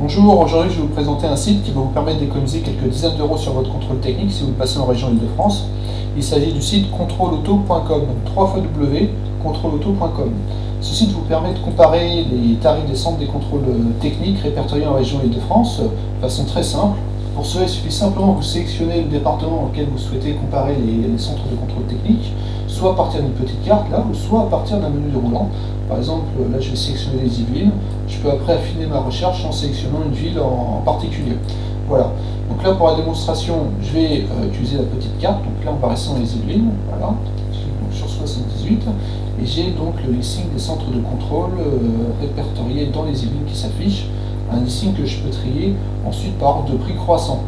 Bonjour, aujourd'hui je vais vous présenter un site qui va vous permettre d'économiser quelques dizaines d'euros sur votre contrôle technique si vous le passez en région Île-de-France. Il s'agit du site contrôleauto.com, donc www.contrôleauto.com. Ce site vous permet de comparer les tarifs des centres des contrôles techniques répertoriés en région Île-de-France de façon très simple. Pour cela, il suffit simplement de vous sélectionner le département dans lequel vous souhaitez comparer les centres de contrôle technique, soit à partir d'une petite carte là, ou soit à partir d'un menu déroulant. Par exemple, là je vais sélectionner les Yvelines. Je peux après affiner ma recherche en sélectionnant une ville en particulier. Voilà. Donc là pour la démonstration, je vais utiliser la petite carte. Donc là en paraissant les Yvelines, voilà. Donc sur 78, et j'ai donc le listing des centres de contrôle répertoriés dans les Yvelines qui s'affiche. Un listing que je peux trier ensuite par ordre de prix croissant.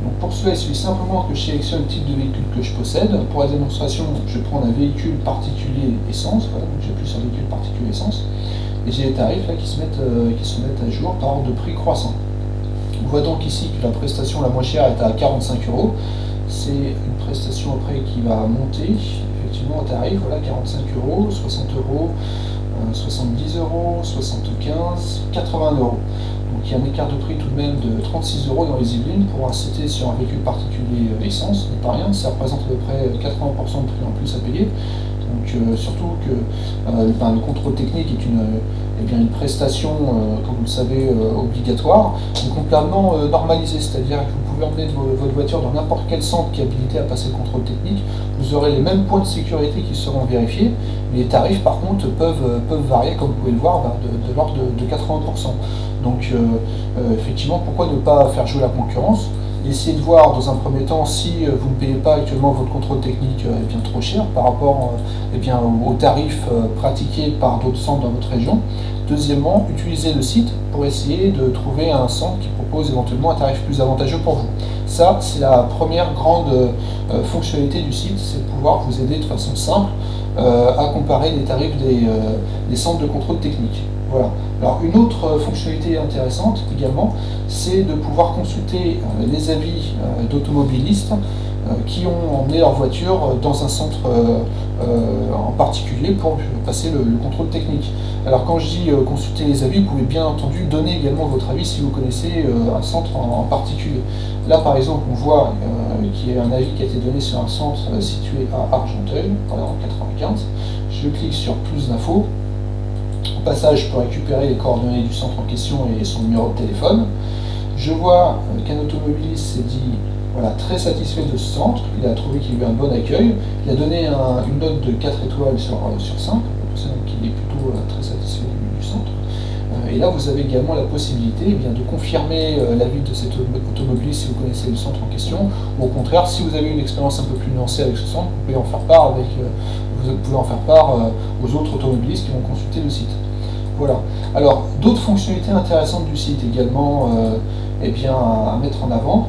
Donc pour cela, il suffit simplement que je sélectionne le type de véhicule que je possède. Pour la démonstration, je prends un véhicule particulier essence, voilà, donc j'appuie sur véhicule particulier essence, et j'ai les tarifs là, qui se mettent à jour par ordre de prix croissant. On voit donc ici que la prestation la moins chère est à 45 €. C'est une prestation après qui va monter, effectivement, en tarif, voilà, 45 €, 60 €, 70 €, 75, 80 €. Donc il y a un écart de prix tout de même de 36 € dans les Yvelines pour un CT sur un véhicule particulier essence, ce n'est pas rien, ça représente à peu près 80% de prix en plus à payer. Donc surtout que le contrôle technique est une prestation, comme vous le savez, obligatoire, mais complètement normalisée, c'est-à-dire que vous pouvez emmener votre voiture dans n'importe quel centre qui est habilité à passer le contrôle technique, vous aurez les mêmes points de sécurité qui seront vérifiés, mais les tarifs par contre peuvent varier, comme vous pouvez le voir, de l'ordre de 80%. Donc effectivement, pourquoi ne pas faire jouer la concurrence? Essayez de voir dans un premier temps si vous ne payez pas actuellement votre contrôle technique bien trop cher par rapport aux tarifs pratiqués par d'autres centres dans votre région. Deuxièmement, utilisez le site pour essayer de trouver un centre qui propose éventuellement un tarif plus avantageux pour vous. Ça, c'est la première grande fonctionnalité du site, c'est de pouvoir vous aider de façon simple à comparer les tarifs des centres de contrôle technique. Voilà. Alors une autre fonctionnalité intéressante également, c'est de pouvoir consulter les avis d'automobilistes qui ont emmené leur voiture dans un centre en particulier pour passer le contrôle technique. Alors quand je dis consulter les avis, vous pouvez bien entendu donner également votre avis si vous connaissez un centre en particulier. Là par exemple on voit qu'il y a un avis qui a été donné sur un centre situé à Argenteuil, par exemple 95. Je clique sur plus d'infos. Au passage, je peux récupérer les coordonnées du centre en question et son numéro de téléphone. Je vois qu'un automobiliste s'est dit voilà, très satisfait de ce centre, il a trouvé qu'il y a eu un bon accueil, il a donné une note de 4 étoiles sur 5, donc il est plutôt très satisfait du centre. Et là, vous avez également la possibilité de confirmer l'avis de cet automobiliste si vous connaissez le centre en question, ou au contraire, si vous avez une expérience un peu plus nuancée avec ce centre, vous pouvez en faire part aux autres automobilistes qui vont consulter le site. Voilà. Alors, d'autres fonctionnalités intéressantes du site également à mettre en avant.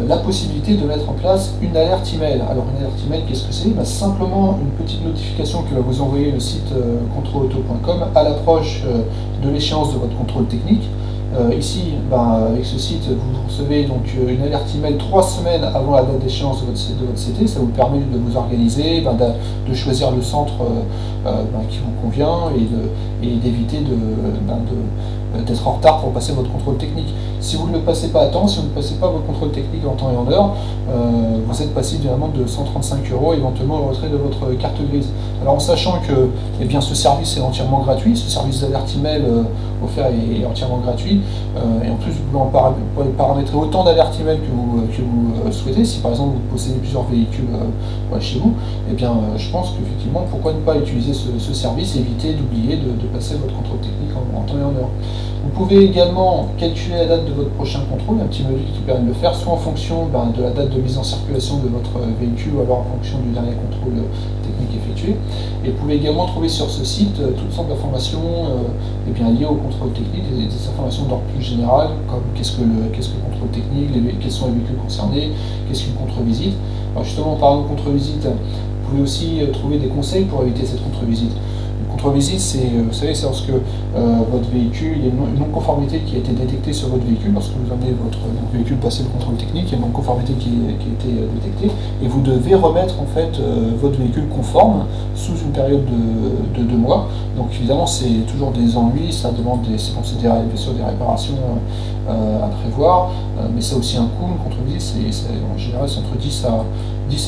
La possibilité de mettre en place une alerte email. Alors une alerte email, qu'est-ce que c'est? Simplement une petite notification que va vous envoyer le site contrôleauto.com à l'approche de l'échéance de votre contrôle technique. Ici, avec ce site, vous recevez donc une alerte email 3 semaines avant la date d'échéance de votre CT. Ça vous permet de vous organiser, de choisir le centre qui vous convient et d'éviter d'être en retard pour passer votre contrôle technique. Si vous ne le passez pas à temps, si vous ne passez pas votre contrôle technique en temps et en heure, vous êtes passible d'une amende de 135 €, éventuellement le retrait de votre carte grise. Alors en sachant que ce service est entièrement gratuit, ce service d'alerte email offert est entièrement gratuit, et en plus vous pouvez paramétrer autant d'alertes email que vous souhaitez. Si par exemple vous possédez plusieurs véhicules chez vous, je pense qu'effectivement pourquoi ne pas utiliser ce service et éviter d'oublier de passer votre contrôle technique en temps et en heure. Vous pouvez également calculer la date de votre prochain contrôle, un petit module qui permet de le faire, soit en fonction de la date de mise en circulation de votre véhicule, ou alors en fonction du dernier contrôle technique effectué. Et vous pouvez également trouver sur ce site toutes sortes d'informations liées au contrôle technique, des informations d'ordre plus général, comme qu'est-ce que le contrôle technique, quels sont les véhicules concernés, qu'est-ce qu'une contre-visite. Alors justement, en parlant de contre-visite, vous pouvez aussi trouver des conseils pour éviter cette contre-visite. Une Contrôle-visite, c'est, vous savez, c'est lorsque votre véhicule, il y a une non-conformité qui a été détectée sur votre véhicule, lorsque vous amenez votre véhicule passer le contrôle technique, il y a une non-conformité qui a été détectée, et vous devez remettre en fait votre véhicule conforme sous une période de 2 mois. Donc évidemment, c'est toujours des ennuis, ça demande c'est bien sûr des réparations à prévoir, mais ça a aussi un coût. Une contrôle-visite, en général, c'est entre 10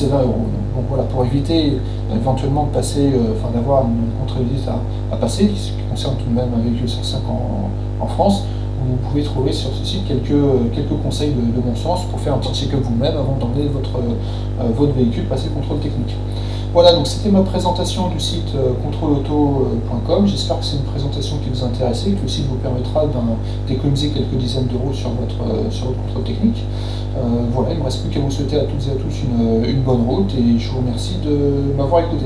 et 20 euros. Donc voilà, pour éviter éventuellement de passer, d'avoir une contrôle-visite à passer, ce qui concerne tout de même un véhicule sur 5 en France, vous pouvez trouver sur ce site quelques conseils de bon sens pour faire un petit check-up vous-même avant d'emmener votre véhicule passer le contrôle technique. Voilà, donc c'était ma présentation du site contrôleauto.com. J'espère que c'est une présentation qui vous a intéressé, que le site vous permettra d'économiser quelques dizaines d'euros sur votre contrôle technique. Voilà, il ne me reste plus qu'à vous souhaiter à toutes et à tous une bonne route, et je vous remercie de m'avoir écouté.